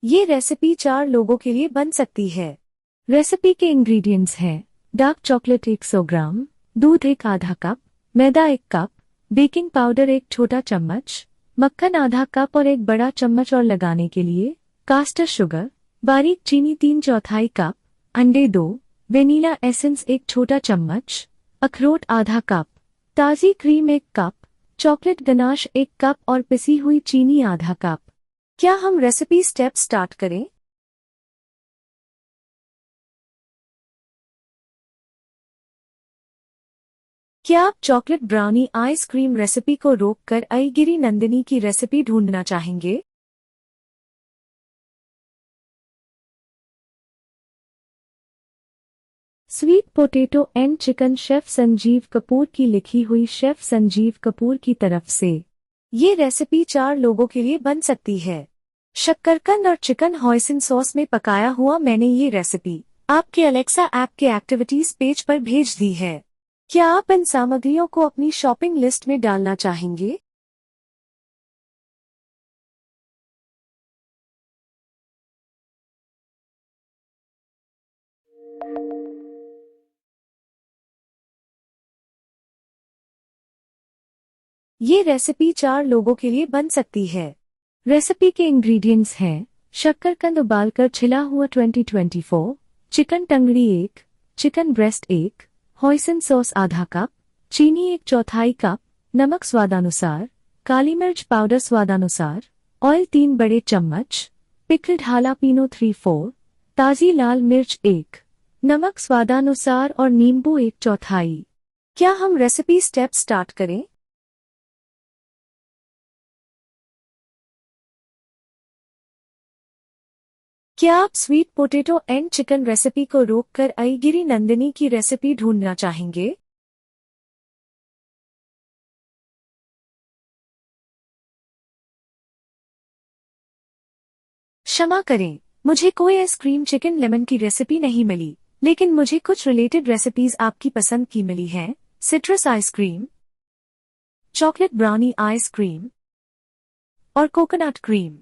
ये रेसिपी 4 लोगों के लिए बन सकती है। रेसिपी के इंग्रेडिएंट्स हैं: डार्क चॉकलेट 100 ग्राम, दूध 1 आधा कप, मैदा 1 कप, बेकिंग पाउडर 1 छोटा चम्मच, मक्खन आधा कप और 1 बड़ा चम्मच और लगाने के लिए कास्टर शुगर, बारीक चीनी 3/4 कप, अंडे 2, वेनिला एसेंस 1 छोटा चम्मच, अखरोट आधा कप, ताज़ी cream 1 cup, chocolate ganache 1 cup और पिसी हुई चीनी आधा कप। क्या हम रेसिपी स्टेप स्टार्ट करें? क्या आप चॉकलेट ब्राउनी आइसक्रीम रेसिपी को रोककर अईगिरी नंदिनी की रेसिपी ढूंढना चाहेंगे? Sweet potato and chicken chef Sanjeev Kapoor की लिखी हुई शेफ संजीव कपूर की तरफ से। ये रेसिपी 4 लोगों के लिए बन सकती है। शक्करकंद और चिकन हॉइसिन सॉस में पकाया हुआ। मैंने ये रेसिपी आपके अलेक्सा ऐप के एक्टिविटीज पेज पर भेज दी है। क्या आप इन सामग्रियों को अपनी शॉपिंग लिस्ट में डालना चाहेंगे? ये रेसिपी 4 लोगों के लिए बन सकती है। रेसिपी के इंग्रेडिएंट्स हैं: शक्करकंद उबालकर छिला हुआ 2024, चिकन टंगड़ी 1, चिकन ब्रेस्ट 1, हॉइसिन सॉस आधा कप, चीनी 1/4 कप, नमक स्वादानुसार, काली मिर्च पाउडर स्वादानुसार, ऑयल 3 बड़े चम्मच, पिकल्ड हालापीनो 3/4, ताज़ी लाल मिर्च 1, नमक स्वादानुसार और नींबू 1/4। क्या हम रेसिपी स्टेप स्टार्ट करें? क्या आप sweet potato and chicken recipe को रोककर अईगिरी नंदिनी की रेसिपी ढूंढना चाहेंगे? क्षमा करें, मुझे कोई आइसक्रीम चिकन लेमन की रेसिपी नहीं मिली, लेकिन मुझे कुछ रिलेटेड रेसिपीज आपकी पसंद की मिली हैं। Citrus ice cream, chocolate brownie ice cream और कोकोनट क्रीम।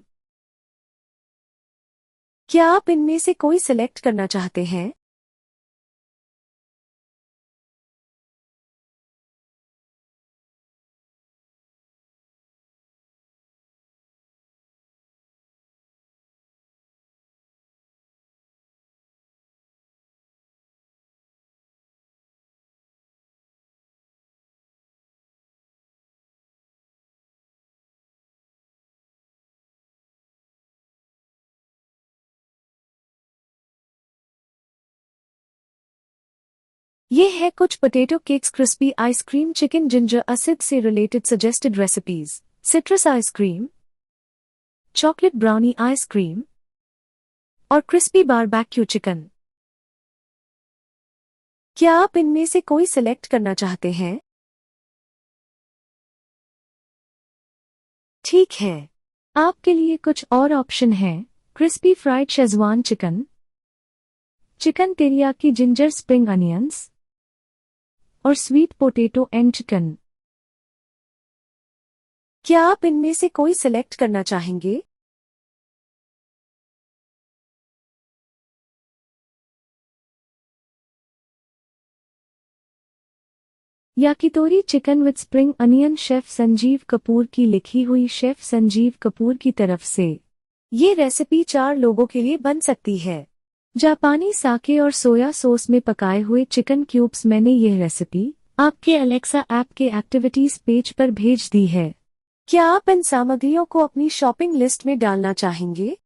क्या आप इनमें से कोई सिलेक्ट करना चाहते हैं? ये है कुछ potato cakes, crispy ice cream, chicken ginger acid से related suggested recipes: citrus ice cream, chocolate brownie ice cream, और क्रिस्पी बारबेक्यू चिकन। क्या आप इनमें से कोई सिलेक्ट करना चाहते हैं? ठीक है, आपके लिए कुछ और ऑप्शन हैं। Crispy fried schezwan chicken, chicken teriyaki ginger spring onions और स्वीट पोटैटो एंड चिकन। क्या आप इनमें से कोई सिलेक्ट करना चाहेंगे? Yakitori chicken with spring onion, chef Sanjeev Kapoor की लिखी हुई, शेफ संजीव कपूर की तरफ से। ये रेसिपी 4 लोगों के लिए बन सकती है। जापानी साके और सोया सॉस में पकाए हुए चिकन क्यूब्स। मैंने यह रेसिपी आपके अलेक्सा ऐप के एक्टिविटीज पेज पर भेज दी है। क्या आप इन सामग्रियों को अपनी शॉपिंग लिस्ट में डालना चाहेंगे?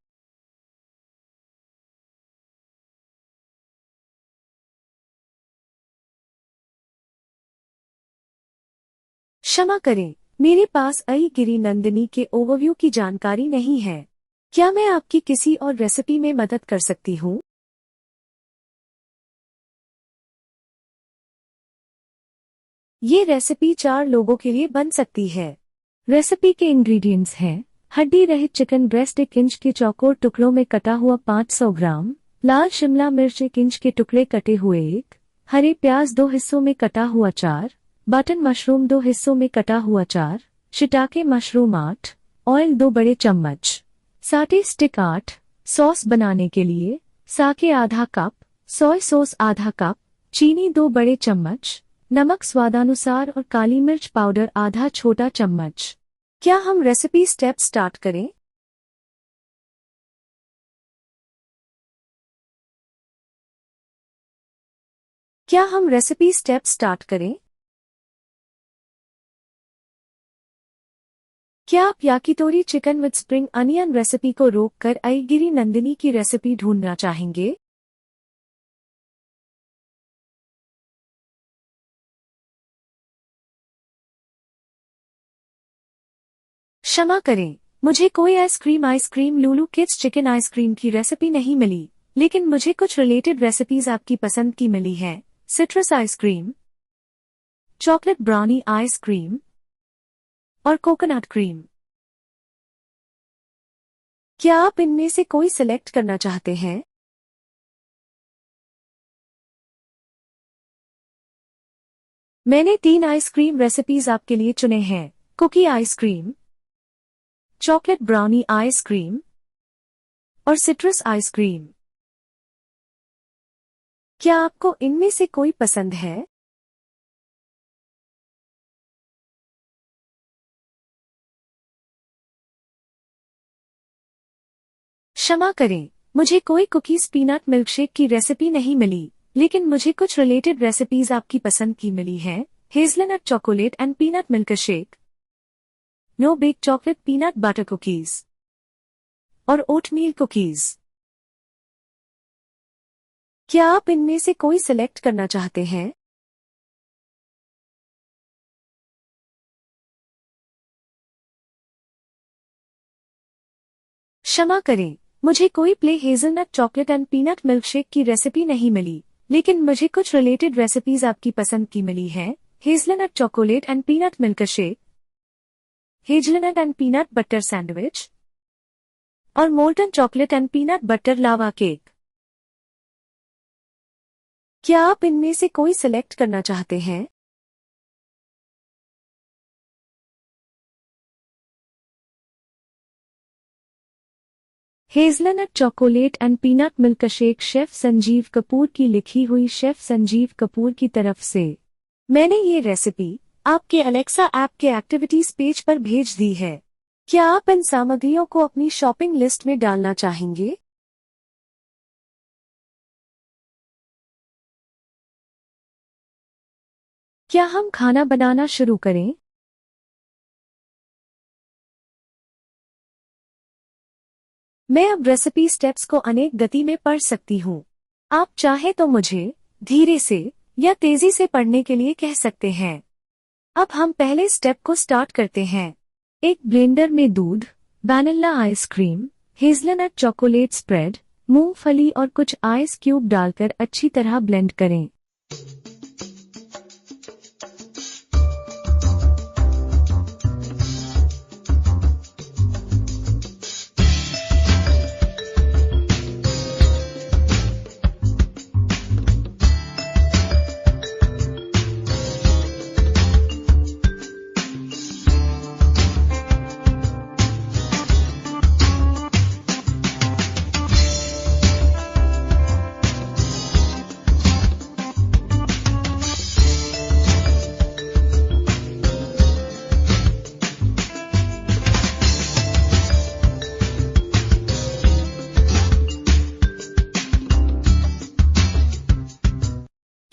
क्षमा करें, मेरे पास अईगिरी नंदिनी के ओवरव्यू की जानकारी नहीं है। क्या मैं आपकी किसी और रेसिपी में मदद कर सकती हूँ? ये रेसिपी 4 लोगों के लिए बन सकती है। रेसिपी के इंग्रेडिएंट्स हैं: हड्डी रहित चिकन ब्रेस्ट 1 इंच के चौकोर टुकड़ों में कटा हुआ 500 ग्राम, लाल शिमला मिर्च 1 इंच के टुकड़े कटे हुए 1, हरे प्याज 2 हिस्सों में कटा हुआ 4, बटन मशरूम 2 हिस्सों में कटा हुआ 4, शिटाके मशरूम 8, ऑयल 2 बड़े चम्मच, साटे स्टिक 8, सॉस बनाने के लिए साके आधा कप, सोय सॉस आधा कप, चीनी 2 बड़े चम्मच, नमक स्वादानुसार और काली मिर्च पाउडर आधा छोटा चम्मच। क्या हम रेसिपी स्टेप स्टार्ट करें? क्या हम रेसिपी स्टेप स्टार्ट करें? क्या आप yakitori chicken with spring onion recipe को रोककर अईगिरी नंदिनी की रेसिपी ढूंढना चाहेंगे? क्षमा करें, मुझे कोई आइसक्रीम लुलु किड्स चिकन आइसक्रीम की रेसिपी नहीं मिली, लेकिन मुझे कुछ रिलेटेड रेसिपीज आपकी पसंद की मिली हैं। Citrus ice cream, chocolate brownie ice cream और कोकोनट क्रीम। क्या आप इनमें से कोई सिलेक्ट करना चाहते हैं? मैंने 3 आइसक्रीम रेसिपीज आपके लिए चुने हैं: cookie ice cream, chocolate brownie ice cream और सिट्रस आइसक्रीम। क्या आपको इनमें से कोई पसंद है? क्षमा करें, मुझे कोई कुकीज पीनट मिल्कशेक की रेसिपी नहीं मिली, लेकिन मुझे कुछ रिलेटेड रेसिपीज आपकी पसंद की मिली हैं। Hazelnut chocolate and peanut milkshake, no bake chocolate peanut butter cookies और ओटमील कुकीज। क्या आप इनमें से कोई सिलेक्ट करना चाहते हैं? क्षमा करें, मुझे कोई play hazelnut chocolate and peanut milkshake की रेसिपी नहीं मिली, लेकिन मुझे कुछ रिलेटेड रेसिपीज आपकी पसंद की मिली हैं। Hazelnut chocolate and peanut milkshake, hazelnut and peanut butter sandwich और molten chocolate and peanut butter lava cake. क्या आप इनमें से कोई सिलेक्ट करना चाहते हैं? Hazelnut chocolate and peanut milkshake, chef Sanjeev Kapoor की लिखी हुई, शेफ संजीव कपूर की तरफ से। मैंने ये रेसिपी आपके अलेक्सा ऐप के एक्टिविटीज पेज पर भेज दी है। क्या आप इन सामग्रियों को अपनी शॉपिंग लिस्ट में डालना चाहेंगे? क्या हम खाना बनाना शुरू करें? मैं अब रेसिपी स्टेप्स को अनेक गति में पढ़ सकती हूँ। आप चाहे तो मुझे धीरे से या तेजी से पढ़ने के लिए कह सकते हैं। अब हम पहले स्टेप को स्टार्ट करते हैं। एक ब्लेंडर में दूध, vanilla ice cream, hazelnut chocolate spread, मूंगफली और कुछ आइस क्यूब डालकर अच्छी तरह ब्लेंड करें।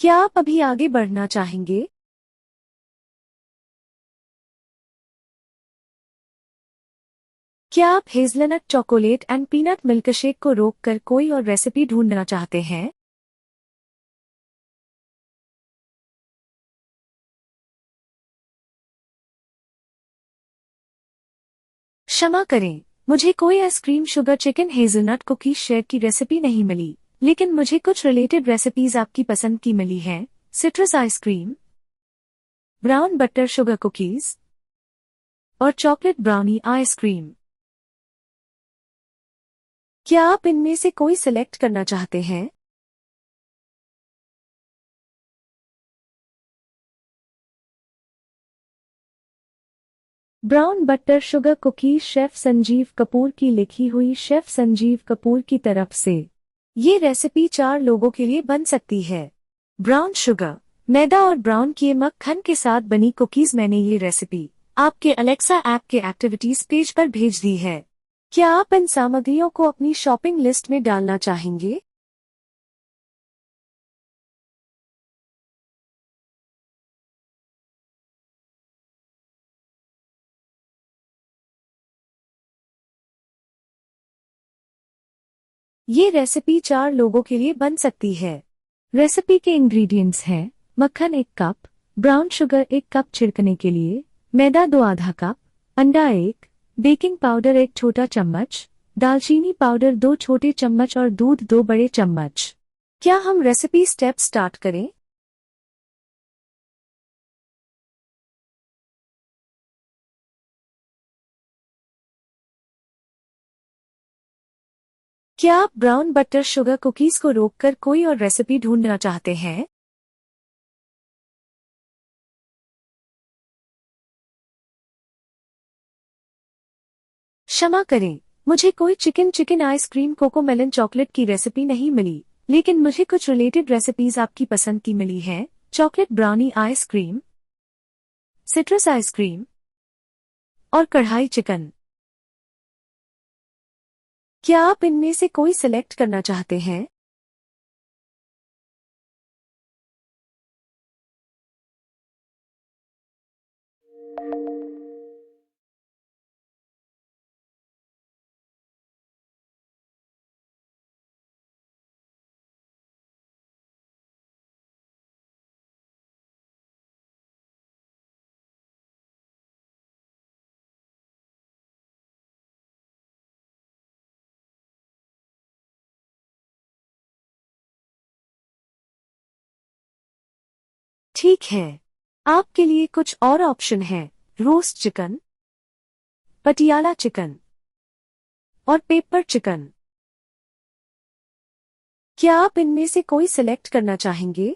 क्या आप अभी आगे बढ़ना चाहेंगे? क्या आप hazelnut chocolate and peanut milkshake को रोककर कोई और रेसिपी ढूंढना चाहते हैं? क्षमा करें, मुझे कोई ice cream sugar chicken hazelnut cookies share की रेसिपी नहीं मिली, लेकिन मुझे कुछ रिलेटेड रेसिपीज आपकी पसंद की मिली हैं। Citrus ice cream, brown butter sugar cookies और चॉकलेट ब्राउनी आइसक्रीम। क्या आप इनमें से कोई सिलेक्ट करना चाहते हैं? Brown butter sugar cookies chef Sanjeev Kapoor की लिखी हुई शेफ संजीव कपूर की तरफ से। ये रेसिपी 4 लोगों के लिए बन सकती है। ब्राउन शुगर, मैदा और ब्राउन किए मक्खन के साथ बनी कुकीज। मैंने ये रेसिपी आपके अलेक्सा ऐप के एक्टिविटीज पेज पर भेज दी है। क्या आप इन सामग्रियों को अपनी शॉपिंग लिस्ट में डालना चाहेंगे? ये रेसिपी 4 लोगों के लिए बन सकती है। रेसिपी के इंग्रेडिएंट्स हैं: मक्खन 1 कप, ब्राउन शुगर 1 कप छिड़कने के लिए, मैदा 2 आधा कप, अंडा 1, बेकिंग पाउडर 1 छोटा चम्मच, दालचीनी पाउडर 2 छोटे चम्मच और दूध 2 बड़े चम्मच। क्या हम रेसिपी स्टेप स्टार्ट करें? क्या आप ब्राउन बटर शुगर कुकीज को रोककर कोई और रेसिपी ढूंढना चाहते हैं? क्षमा करें, मुझे कोई चिकन आइसक्रीम कोकोमेलन चॉकलेट की रेसिपी नहीं मिली, लेकिन मुझे कुछ रिलेटेड रेसिपीज आपकी पसंद की मिली हैं। Chocolate brownie ice cream, citrus ice cream और कढ़ाई चिकन। क्या आप इनमें से कोई सिलेक्ट करना चाहते हैं? ठीक है, आपके लिए कुछ और ऑप्शन हैं: रोस्ट चिकन, पटियाला चिकन और पेपर चिकन। क्या आप इनमें से कोई सिलेक्ट करना चाहेंगे?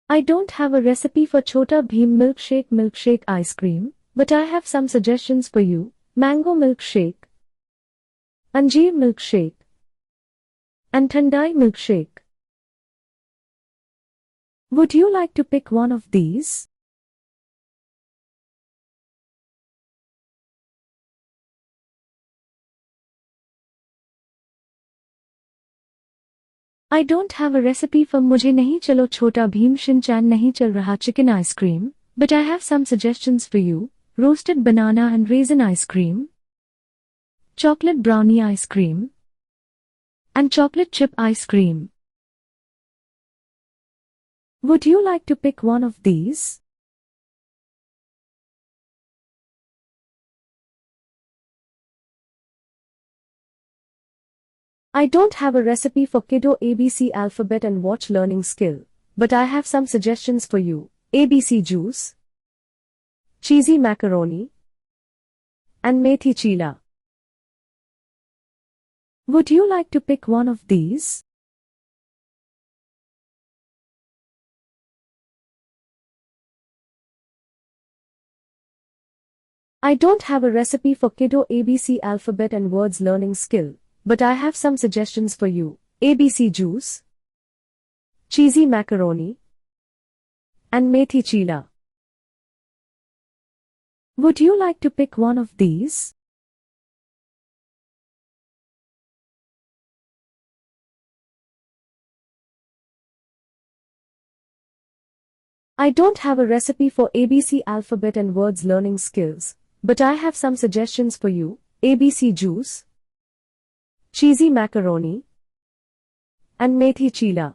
I don't have a recipe for Chota Bheem milkshake ice cream, but I have some suggestions for you. Mango milkshake, Anjeer milkshake, and Thandai milkshake. Would you like to pick one of these? I don't have a recipe for Mujhe Nahi Chalo Chota Bheem Shinchan Nahi Chal Raha chicken ice cream, but I have some suggestions for you. Roasted banana and raisin ice cream, chocolate brownie ice cream, and chocolate chip ice cream. Would you like to pick one of these? I don't have a recipe for Kiddo ABC alphabet and watch learning skill, but I have some suggestions for you. ABC juice, cheesy macaroni, and methi chila. Would you like to pick one of these? I don't have a recipe for Kiddo ABC alphabet and words learning skill, but I have some suggestions for you. ABC juice, cheesy macaroni, and methi chila. Would you like to pick one of these? I don't have a recipe for ABC alphabet and words learning skills, but I have some suggestions for you. ABC juice, cheesy macaroni, and methi chila.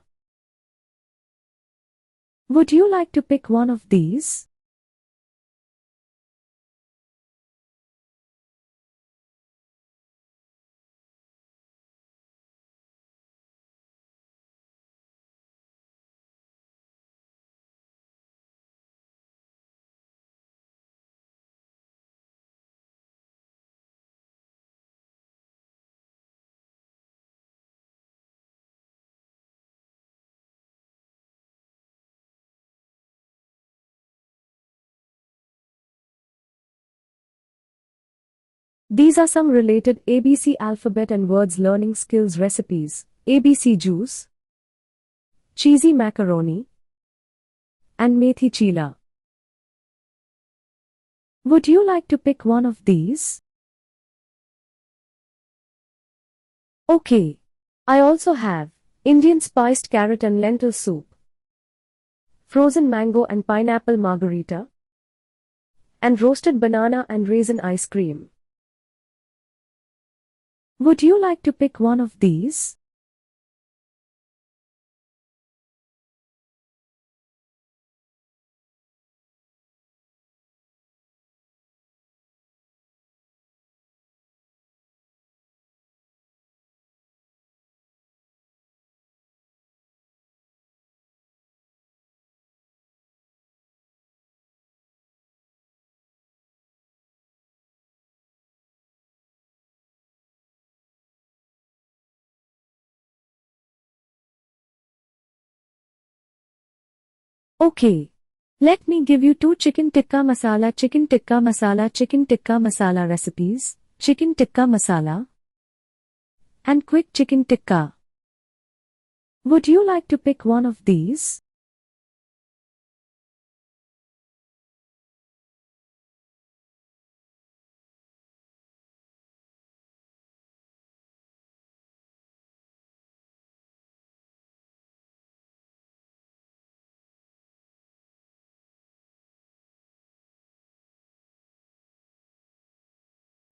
Would you like to pick one of these? These are some related ABC alphabet and words learning skills recipes. ABC juice, cheesy macaroni, and methi chila. Would you like to pick one of these? Okay. I also have Indian spiced carrot and lentil soup, frozen mango and pineapple margarita, and roasted banana and raisin ice cream. Would you like to pick one of these? Okay. Let me give you two chicken tikka masala recipes. Chicken tikka masala and quick chicken tikka. Would you like to pick one of these?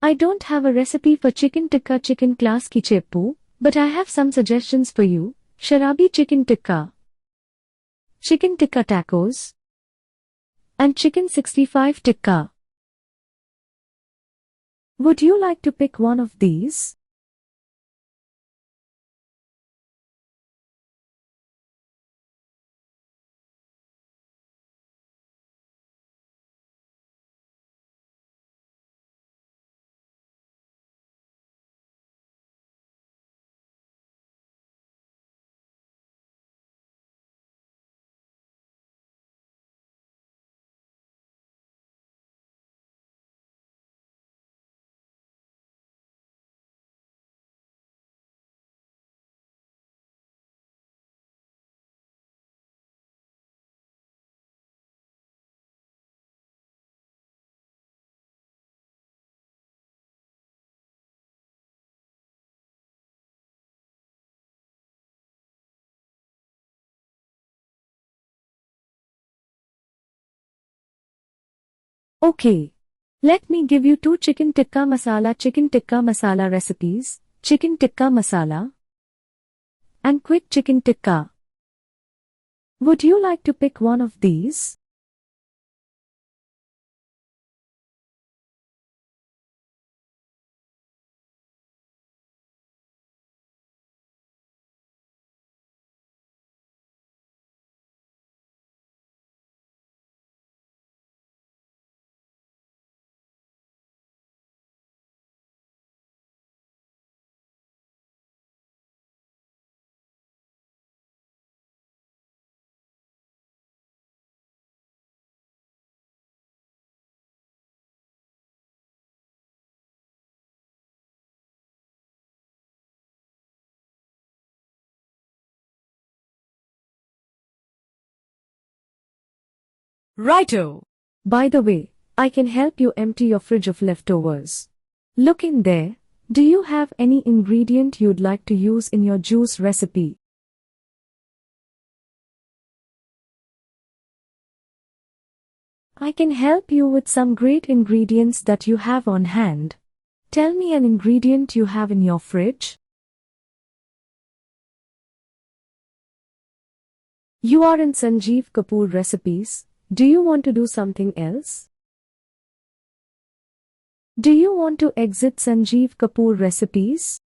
I don't have a recipe for chicken tikka chicken class ki cheppu, but I have some suggestions for you. Sharabi chicken tikka tacos, and chicken 65 tikka. Would you like to pick one of these? Okay. Let me give you 2 chicken tikka masala recipes, chicken tikka masala and quick chicken tikka. Would you like to pick one of these? Righto. By the way, I can help you empty your fridge of leftovers. Look in there. Do you have any ingredient you'd like to use in your juice recipe? I can help you with some great ingredients that you have on hand. Tell me an ingredient you have in your fridge. You are in Sanjeev Kapoor Recipes. Do you want to do something else? Do you want to exit Sanjeev Kapoor Recipes?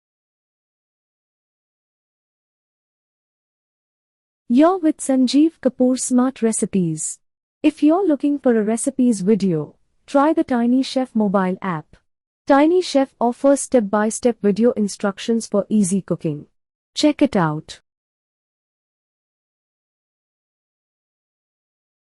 You're with Sanjeev Kapoor Smart Recipes. If you're looking for a recipes video, try the Tiny Chef mobile app. Tiny Chef offers step-by-step video instructions for easy cooking. Check it out.